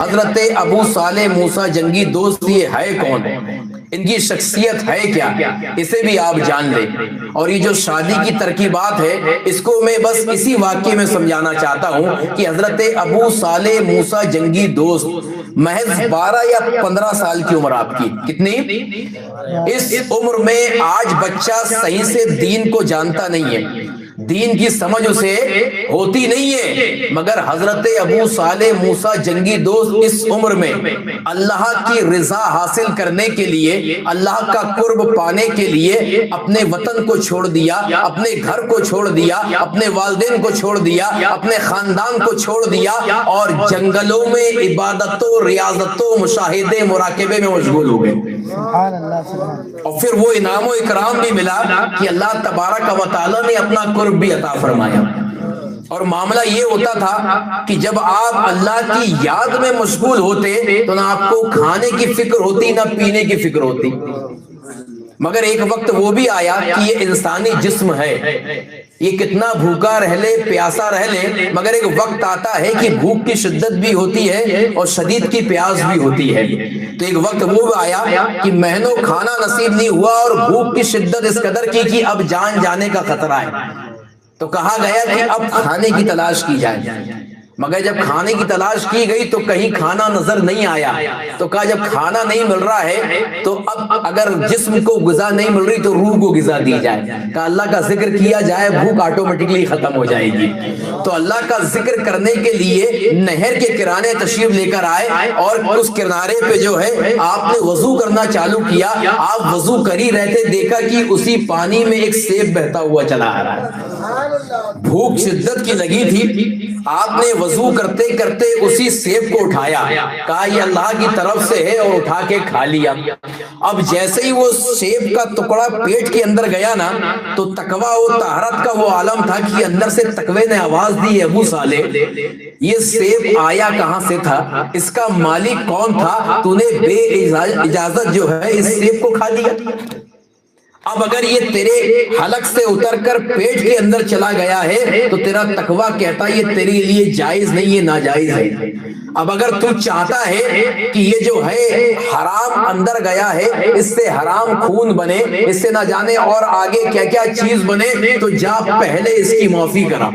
حضرت ابو صالح موسیٰ جنگی دوست یہ ہے کون، ان کی شخصیت ہے کیا، اسے بھی آپ جان لیں۔ اور یہ جو شادی کی ترکیبات ہے اس کو میں بس اسی واقعے میں سمجھانا چاہتا ہوں کہ حضرت ابو صالح موسیٰ جنگی دوست محض 12 یا 15 سال کی عمر آپ کی، کتنی؟ اس عمر میں آج بچہ صحیح سے دین کو جانتا نہیں ہے، دین کی سمجھ اسے ہوتی نہیں ہے، مگر حضرت ابو صالح موسیٰ جنگی دوست اس عمر میں اللہ کی رضا حاصل کرنے کے لیے، اللہ کا قرب پانے کے لیے اپنے وطن کو چھوڑ دیا، اپنے گھر کو چھوڑ دیا، اپنے والدین کو چھوڑ دیا، اپنے خاندان کو چھوڑ دیا اور جنگلوں میں عبادتوں، ریاضتوں، مشاہدے، مراقبے میں مشغول ہو گئے۔ اور پھر وہ انعام و اکرام بھی ملا کہ اللہ تبارک و تعالیٰ نے اپنا قرب بھی عطا فرمایا۔ اور معاملہ یہ ہوتا تھا کہ جب آپ اللہ کی یاد میں مشغول ہوتے تو نہ آپ کو کھانے کی فکر ہوتی نہ پینے کی فکر ہوتی، مگر ایک وقت وہ بھی آیا کہ یہ انسانی جسم ہے، یہ کتنا بھوکا رہ لے، پیاسا رہ لے، مگر ایک وقت آتا ہے کہ بھوک کی شدت بھی ہوتی ہے اور شدید کی پیاس بھی ہوتی ہے۔ تو ایک وقت وہ آیا کہ مہینوں کھانا نصیب نہیں ہوا اور بھوک کی شدت اس قدر کی کہ اب جان جانے کا خطرہ ہے، تو کہا گیا کہ اب کھانے کی تلاش کی جائے۔ مگر جب کھانے کی تلاش کی گئی تو کہیں کھانا نظر نہیں آیا، تو کہا جب کھانا نہیں مل رہا ہے تو اب اگر جسم کو غذا نہیں مل رہی تو روح کو غذا دی جائے، کہ اللہ کا ذکر کیا جائے، بھوک آٹومیٹکلی ختم ہو جائے گی۔ تو اللہ کا ذکر کرنے کے لیے نہر کے کنارے تشریف لے کر آئے اور اس کنارے پہ جو ہے آپ نے وضو کرنا چالو کیا۔ آپ وضو کر ہی رہتے، دیکھا کہ اسی پانی میں ایک سیب بہتا ہوا چلا آ رہا ہے۔ بھوک شدت کی لگی تھی، آپ نے وضو کرتے کرتے اسی سیب کو اٹھایا، کہا یہ اللہ کی طرف سے ہے، اور اٹھا کے کھا لیا۔ اب جیسے ہی وہ سیب کا ٹکڑا پیٹ کے اندر گیا نا تو تقویٰ و طہارت کا وہ عالم تھا کہ اندر سے تقوی نے آواز دی، ابو صالح یہ سیب آیا کہاں سے تھا، اس کا مالک کون تھا، تو نے بے اجازت جو ہے اس سیب کو کھا لیا۔ اب اگر یہ تیرے حلق سے اتر کر پیٹ کے اندر چلا گیا ہے تو تیرا تقویٰ کہتا ہے یہ تیرے لیے جائز نہیں ہے، ناجائز ہے۔ اب اگر تو چاہتا ہے کہ یہ جو ہے حرام اندر گیا ہے، اس سے حرام خون بنے، اس سے نہ جانے اور آگے کیا کیا چیز بنے، تو جا پہلے اس کی معافی کرا،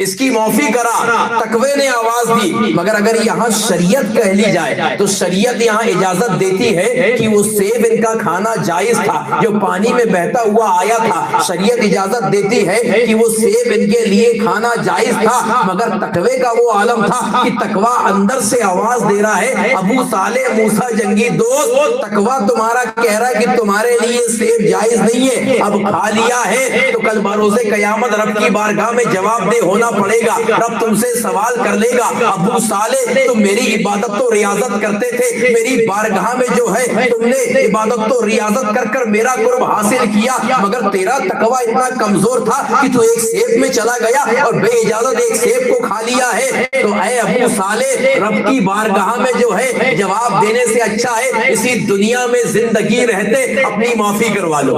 اس کی معافی کرا۔ تقوی نے آواز دی، مگر اگر یہاں شریعت کہہ لی جائے تو شریعت یہاں اجازت دیتی ہے کہ وہ سیب ان کا کھانا جائز تھا جو پانی میں بہتا ہوا آیا تھا، شریعت اجازت دیتی ہے کہ وہ سیب ان کے لیے کھانا جائز تھا، مگر تقوی کا وہ عالم تھا کہ تقوی اندر سے آواز دے رہا ہے، ابو صالح موسیٰ جنگی دوست تقوی تمہارا کہہ رہا ہے کہ تمہارے لیے سیب جائز نہیں ہے، اب کھا لیا ہے تو کل بروز قیامت رب کی بارگاہ میں جواب دہ ہونا پڑے گا، رب تم سے سوال کر لے گا، ابو صالح تم میری عبادت و ریاضت کرتے تھے، میری بارگاہ میں جو ہے تم نے عبادت و ریاضت کر کر میرا قرب حاصل کیا، مگر تیرا تقوی اتنا کمزور تھا کہ تو ایک سیب میں چلا گیا اور بے اجازت ایک سیب کو کھا لیا ہے۔ تو اے ابو صالح رب کی بارگاہ میں جو ہے جواب دینے سے اچھا ہے اسی دنیا میں زندگی رہتے اپنی معافی کروا لو،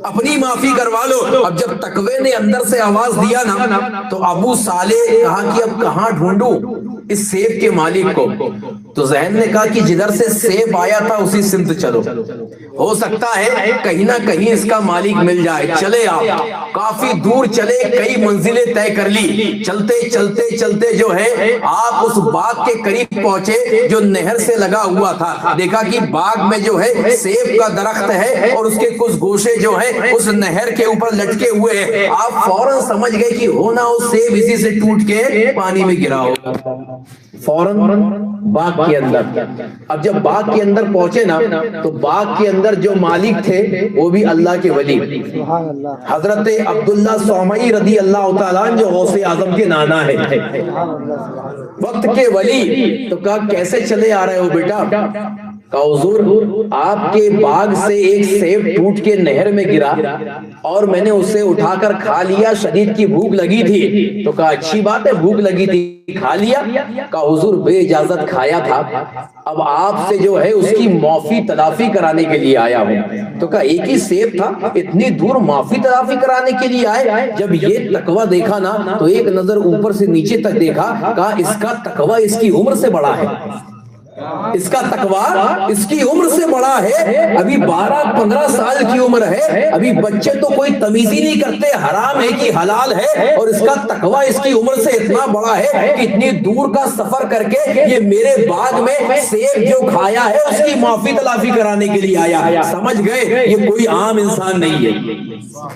اپنی معافی کروا لو۔ اب جب تقوی نے اندر سے آواز دیا نا تو ابو صالح کہا کہ اب کہاں ڈھونڈوں اس سیب کے مالک کو، تو ذہن نے کہا کہ جدھر سے سیب آیا تھا اسی سمت چلو، ہو سکتا ہے کہیں نہ کہیں اس کا مالک مل جائے۔ چلے آپ کافی دور چلے، کئی منزلیں طے کر لی، چلتے چلتے چلتے جو ہے آپ اس باغ کے قریب پہنچے جو نہر سے لگا ہوا تھا، دیکھا کہ باغ میں جو ہے سیب کا درخت ہے اور اس کے کچھ گوشے جو ہے اس نہر کے اوپر لٹکے ہوئے ہیں۔ آپ فوراً سمجھ گئے کہ ہونا اس سیب اسی سے ٹوٹ کے پانی میں گرا ہو، فوراً باغ کے اندر۔ اب جب باغ کے اندر پہنچے نا تو باغ کے اندر جو مالک تھے وہ بھی اللہ کے ولی حضرت عبداللہ صومعی رضی اللہ تعالیٰ جو غوث اعظم کے نانا ہے، وقت کے ولی۔ تو کہا کیسے چلے آ رہے ہو بیٹا؟ کہا حضور آپ کے باغ سے ایک سیب ٹوٹ کے نہر میں گرا اور میں نے اسے اٹھا کر کھا لیا، شدید کی بھوک لگی تھی۔ تو کہا اچھی بات ہے، بھوک لگی تھی کھا لیا۔ کہا حضور بے اجازت کھایا تھا، اب آپ سے جو ہے اس کی معافی تلافی کرانے کے لیے آیا ہوں۔ تو کہا ایک ہی سیب تھا، اتنی دور معافی تلافی کرانے کے لیے آئے؟ جب یہ تقوی دیکھا نا تو ایک نظر اوپر سے نیچے تک دیکھا، کہا اس کا تقوی اس کی عمر سے بڑا ہے، اس کا تقوی اس کی عمر سے بڑا ہے۔ ابھی 12-15 سال کی عمر ہے، ابھی بچے تو کوئی تمیز ہی نہیں کرتے حرام ہے کہ حلال ہے، اور اس کا تقوی اس کی عمر سے اتنا بڑا ہے کہ اتنی دور کا سفر کر کے یہ میرے باغ میں سیب جو کھایا ہے اس کی معافی تلافی کرانے کے لیے آیا۔ سمجھ گئے یہ کوئی عام انسان نہیں ہے،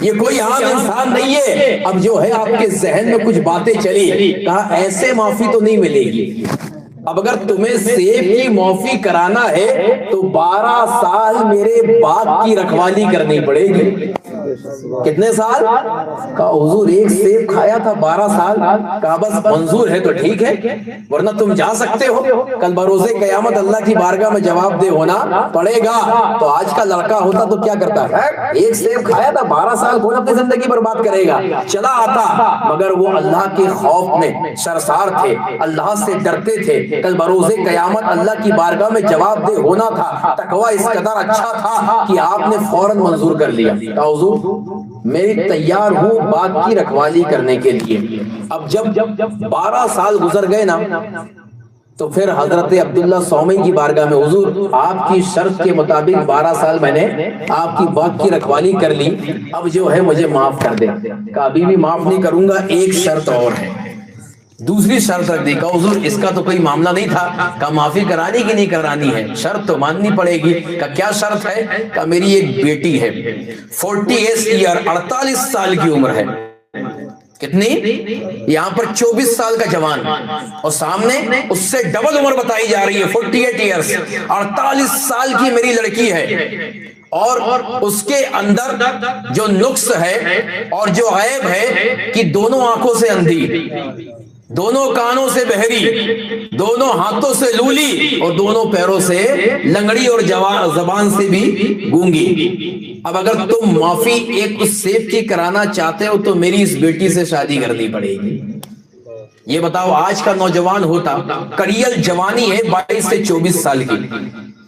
یہ کوئی عام انسان نہیں ہے۔ اب جو ہے آپ کے ذہن میں کچھ باتیں چلی، کہا ایسے معافی تو نہیں ملے گی۔ اب اگر تمہیں سیب کی معافی کرانا ہے تو 12 سال میرے باغ کی رکھوالی کرنی پڑے گی۔ کتنے سال؟ کہا حضور ایک سیب کھایا تھا 12 سال۔ کہا بس منظور ہے تو ٹھیک ہے، ورنہ تم جا سکتے ہو، کل بروز قیامت اللہ کی بارگاہ میں جواب دہ ہونا پڑے گا۔ تو آج کا لڑکا ہوتا تو کیا کرتا ہے؟ ایک سیب کھایا تھا 12 سال کون اپنی زندگی برباد کرے گا؟ چلا آتا، مگر وہ اللہ کے خوف میں سرسار تھے، اللہ سے ڈرتے تھے، کل بروز قیامت اللہ کی بارگاہ میں جواب دہ ہونا تھا۔ تقوی اس قدر اچھا تھا کہ آپ نے فوراً منظور کر لیا۔ کہا حضور میں تیار ہوں باغ کی رکھوالی کرنے کے لیے۔ اب جب 12 سال گزر گئے نا تو پھر حضرت عبداللہ سومی کی بارگاہ میں حضور آپ کی شرط کے مطابق 12 سال میں نے آپ کی باغ کی رکھوالی کر لی، اب جو ہے مجھے معاف کر دے۔ کہا ابھی بھی معاف نہیں کروں گا، ایک شرط اور ہے۔ دوسری شرط رکھ دی۔ کہا حضور اس کا تو کوئی معاملہ نہیں تھا، کہا معافی کرانی کی نہیں کرانی ہے، شرط تو ماننی پڑے گی۔ کہا کیا شرط ہے؟ کہا میری ایک بیٹی ہے، 48 ایئر 48 سال کی عمر ہے۔ کتنی؟ یہاں پر 24 سال کا جوان اور سامنے اس سے ڈبل عمر بتائی جا رہی ہے، 48 ایئرز 48 سال کی میری لڑکی ہے، اور اس کے اندر جو نقص ہے اور جو عیب ہے کہ دونوں آنکھوں سے اندھی، دونوں کانوں سے بہری، دونوں ہاتھوں سے لولی اور دونوں پیروں سے لنگڑی اور زبان سے بھی گونگی۔ اب اگر تم معافی ایک اس سیب کی کرانا چاہتے ہو تو میری اس بیٹی سے شادی کرنی پڑے گی۔ یہ بتاؤ آج کا نوجوان ہوتا، کڑیل جوانی ہے 22 سے 24 سال کی،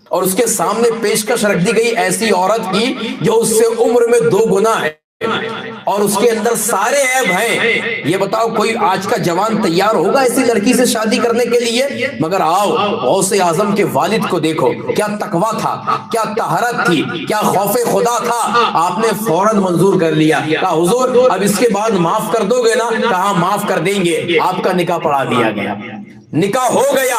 اور اس کے سامنے پیشکش رکھ دی گئی ایسی عورت کی جو اس سے عمر میں 2 گنا ہے اور اس کے اندر سارے عیب ہیں۔ یہ بتاؤ کوئی آج کا جوان تیار ہوگا ایسی لڑکی سے شادی کرنے کے لیے؟ مگر آؤ غوث اعظم کے والد کو دیکھو، کیا تقویٰ تھا، کیا طہارت تھی، کیا خوف خدا تھا، آپ نے فوراً منظور کر لیا۔ کہا حضور اب اس کے بعد معاف کر دو گے نا؟ کہا معاف کر دیں گے۔ آپ کا نکاح پڑھا دیا گیا، نکاح ہو گیا۔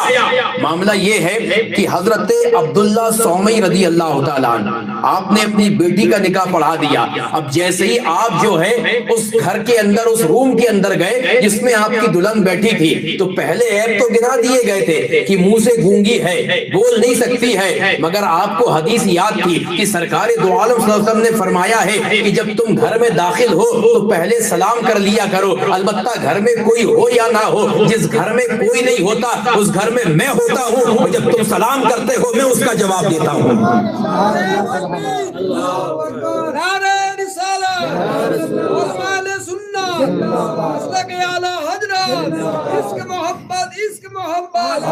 معاملہ یہ ہے کہ حضرت عبداللہ سومی رضی اللہ تعالیٰ عنہ آپ نے اپنی بیٹی کا نکاح پڑھا دیا۔ اب جیسے ہی آپ جو ہے اس گھر کے اندر، اس روم کے اندر گئے جس میں آپ کی دلہن بیٹھی تھی، تو پہلے عیب تو گنا دیے گئے تھے کہ منہ سے گونگی ہے، بول نہیں سکتی ہے، مگر آپ کو حدیث یاد تھی کہ سرکار دو عالم صلی اللہ علیہ وسلم نے فرمایا ہے کہ جب تم گھر میں داخل ہو تو پہلے سلام کر لیا کرو، البتہ گھر میں کوئی ہو یا نہ ہو، جس گھر میں کوئی نہیں ہوتا اس گھر میں میں ہوتا ہوں، اور جب تم سلام کرتے ہو میں اس کا جواب دیتا ہوں۔ نعرہ رسالت، اہل سنت، مسلک اعلی حضرت، عشق محبت، عشق محبت،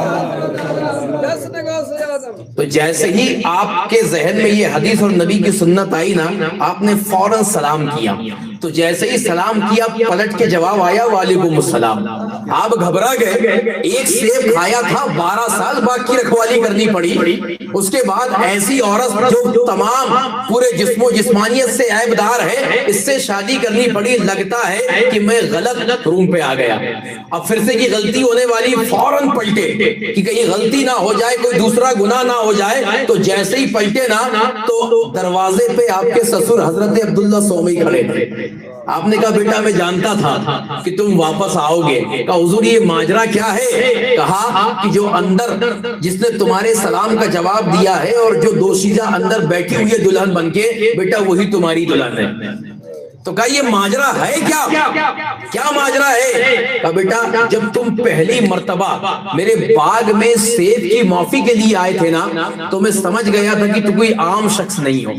جشن غوث اعظم۔ تو جیسے ہی آپ کے ذہن میں یہ حدیث اور نبی کی سنت آئی نا، آپ نے فوراً سلام کیا۔ تو جیسے ہی سلام کیا پلٹ کے جواب آیا وعلیکم السلام۔ آپ گھبرا گئے، ایک سیب کھایا تھا 12 سال باغ کی رکھوالی کرنی پڑی، اس کے بعد ایسی عورت جو تمام پورے جسم و جسمانیت سے عیب دار ہے اس سے شادی کرنی پڑی، لگتا ہے کہ میں غلط روم پہ آ گیا۔ اب پھر سے کی غلطی ہونے والی، فوراً پلٹے کہ کہیں غلطی نہ ہو جائے، کوئی دوسرا گناہ نہ ہو جائے۔ تو جیسے ہی پلٹے نا تو دروازے پہ آپ کے سسر حضرت عبداللہ سومی کھڑے تھے۔ آپ نے کہا بیٹا میں جانتا تھا کہ تم واپس آؤ گے۔ کہا حضور یہ ماجرا کیا ہے؟ کہا کہ جو اندر جس نے تمہارے سلام کا جواب دیا ہے اور جو دوشیزہ اندر بیٹھی ہوئی ہے دلہن بن کے، بیٹا وہی تمہاری دلہن ہے۔ تو کہا یہ ماجرا ہے کیا ماجرا ہے؟ کہا بیٹا جب تم پہلی مرتبہ میرے باغ میں سیب کی معافی کے لیے آئے تھے نا، تو میں سمجھ گیا تھا کہ تو کوئی عام شخص نہیں ہو،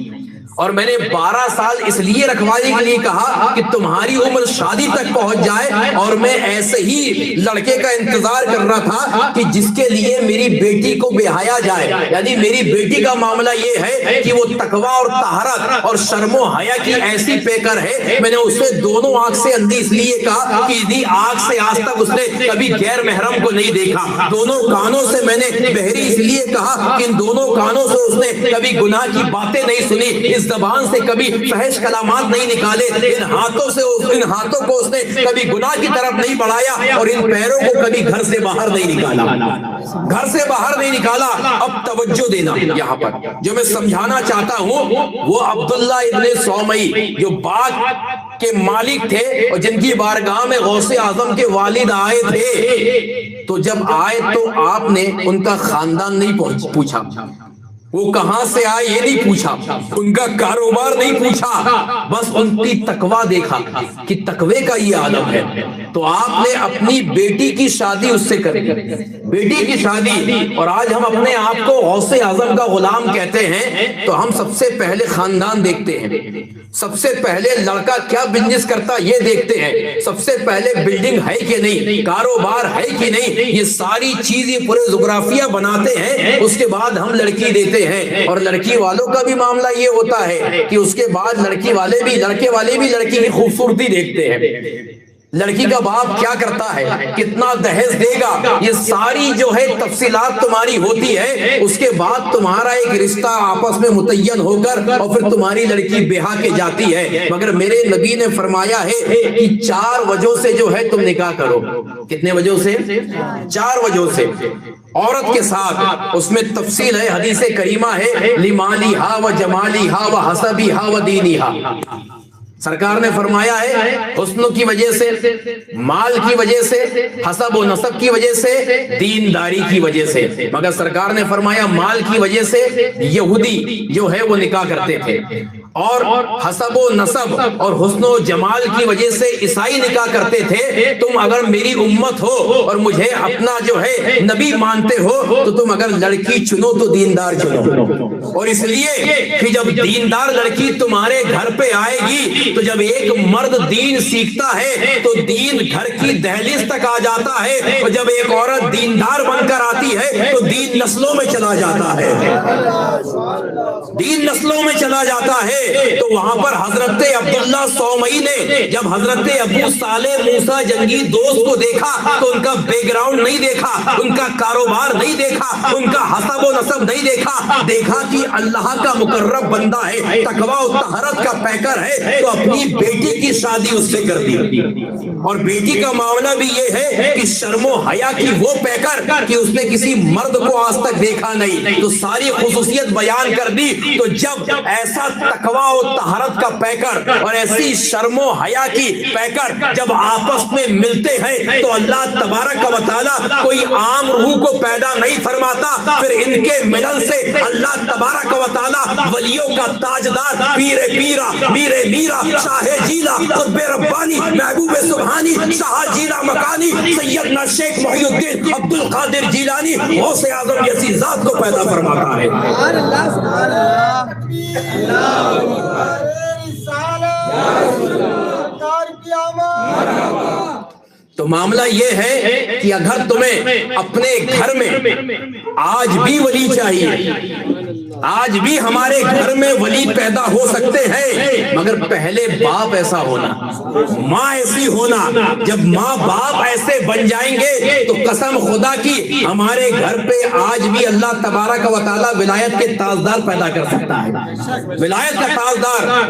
اور میں نے 12 سال اس لیے رکھوانے کے لیے کہا کہ تمہاری عمر شادی تک پہنچ جائے، اور میں ایسے ہی لڑکے کا انتظار کر رہا تھا کہ جس کے لیے میری بیٹی کو بیایا جائے، یعنی میری بیٹی کا معاملہ یہ ہے کہ وہ تقوی اور طہارت اور شرم و حیا کی ایسی پیکر ہے، میں نے اسے دونوں آنکھ سے اندھی اس لیے کہا کہ ادھی آنکھ سے آج تک اس نے کبھی غیر محرم کو نہیں دیکھا، دونوں کانوں سے میں نے بہری اس لیے کہا کہ ان دونوں کانوں سے اس نے کبھی گناہ کی باتیں نہیں سنی، اس زبان سے کبھی فحش کلامات نہیں نکالے، ان ہاتھوں کو اس نے کبھی گناہ کی طرف نہیں بڑھایا، اور ان پیروں کو کبھی گھر سے باہر نہیں نکالا۔ اب توجہ دینا، یہاں پر جو میں سمجھانا چاہتا ہوں وہ عبداللہ ابن صومعی جو باغ کے مالک تھے اور جن کی بارگاہ میں غوث اعظم کے والد آئے تھے، تو جب آئے تو آپ نے ان کا خاندان نہیں پوچھا، وہ کہاں سے آئے یہ نہیں پوچھا، ان کا کاروبار نہیں پوچھا، بس ان کی تقوی دیکھا کہ تقوی کا یہ عالم ہے۔ تو آپ نے اپنی بیٹی کی شادی اس سے کر دی، بیٹی کی شادی، اور آج ہم اپنے آپ کو غوث اعظم کا غلام کہتے ہیں، تو ہم سب سے پہلے خاندان دیکھتے ہیں، سب سے پہلے لڑکا کیا بزنس کرتا یہ دیکھتے ہیں، سب سے پہلے بلڈنگ ہے کہ نہیں، کاروبار ہے کہ نہیں، یہ ساری چیزیں پورے جغرافیہ بناتے ہیں، اس کے بعد ہم لڑکی دیتے ہیں۔ اور لڑکی والوں کا بھی معاملہ یہ ہوتا ہے کہ اس کے بعد لڑکے والے بھی لڑکی کی خوبصورتی دیکھتے ہیں، لڑکی کا باپ کیا کرتا ہے، کتنا دہیز دے گا، یہ ساری جو ہے تفصیلات تمہاری ہوتی ہے، اس کے بعد تمہارا ایک رشتہ آپس میں متعین ہو کر اور پھر تمہاری لڑکی بیاہ کے جاتی ہے۔ مگر میرے نبی نے فرمایا ہے کہ 4 وجہ سے جو ہے تم نکاح کرو۔ کتنے وجہ سے؟ 4 وجہ سے عورت کے ساتھ، اس میں تفصیل ہے، حدیث کریمہ ہے، لمالیہا و جمالیہا و حسبیہا و دینیہا، سرکار نے فرمایا ہے حسن کی وجہ سے، مال کی وجہ سے، حسب و نسب کی وجہ سے، دینداری کی وجہ سے، مگر سرکار نے فرمایا مال کی وجہ سے یہودی جو ہے وہ نکاح کرتے تھے، اور حسب و نسب اور حسن و جمال کی وجہ سے عیسائی نکاح کرتے تھے۔ تم اگر میری امت ہو اور مجھے اپنا جو ہے نبی مانتے ہو تو تم اگر لڑکی چنو تو دیندار چنو، اور اس لیے کہ جب دیندار لڑکی تمہارے گھر پہ آئے گی تو جب ایک مرد دین سیکھتا ہے تو دین گھر کی دہلیز تک آ جاتا ہے، اور جب ایک عورت دیندار بن کر آتی ہے تو دین نسلوں میں چلا جاتا ہے، دین نسلوں میں چلا جاتا ہے۔ تو وہاں پر حضرت عبداللہ صومعی نے جب حضرت ابو صالح موسیٰ جنگی دوست کو دیکھا تو ان کا بیک گراؤنڈ نہیں دیکھا، ان کا کاروبار نہیں دیکھا، ان کا حسب و نسب نہیں دیکھا، دیکھا کہ اللہ کا مقرب بندہ ہے، تقوی و طہارت کا پیکر ہے، تو اپنی بیٹی کی شادی اس سے کر دی۔ اور بیٹی کا معاملہ بھی یہ ہے کہ شرم و حیا کی وہ پیکر کہ اس نے کسی مرد کو آج تک دیکھا نہیں، تو ساری خصوصیت بیان کر دی۔ تو جب ایسا تقوی و طہارت کا پیکر اور ایسی شرم و حیا کی پیکر جب آپس میں ملتے ہیں تو اللہ تبارک و تعالیٰ کوئی عام روح کو پیدا نہیں فرماتا، پھر ان کے ملن سے اللہ تبارک و تعالیٰ ولیوں کا تاجدار، پیر پیرا، میر میرا، شاہ جیلا، قطب ربانی، محبوب سبحانی، شاہ جیلا مکانی، سیدنا شیخ محی الدین عبد القادر جیلانی، غوث اعظم جیسی ذات کو پیدا فرماتا ہے۔ تو معاملہ یہ ہے کہ اگر تمہیں اپنے گھر میں آج بھی ولی چاہیے، آج بھی ہمارے گھر میں ولی پیدا ہو سکتے ہیں، مگر پہلے باپ ایسا ہونا، ماں ایسی ہونا۔ جب ماں باپ ایسے بن جائیں گے تو قسم خدا کی ہمارے گھر پہ آج بھی اللہ تبارک و تعالیٰ ولایت کے تاجدار پیدا کر سکتا ہے، ولایت کا تاجدار۔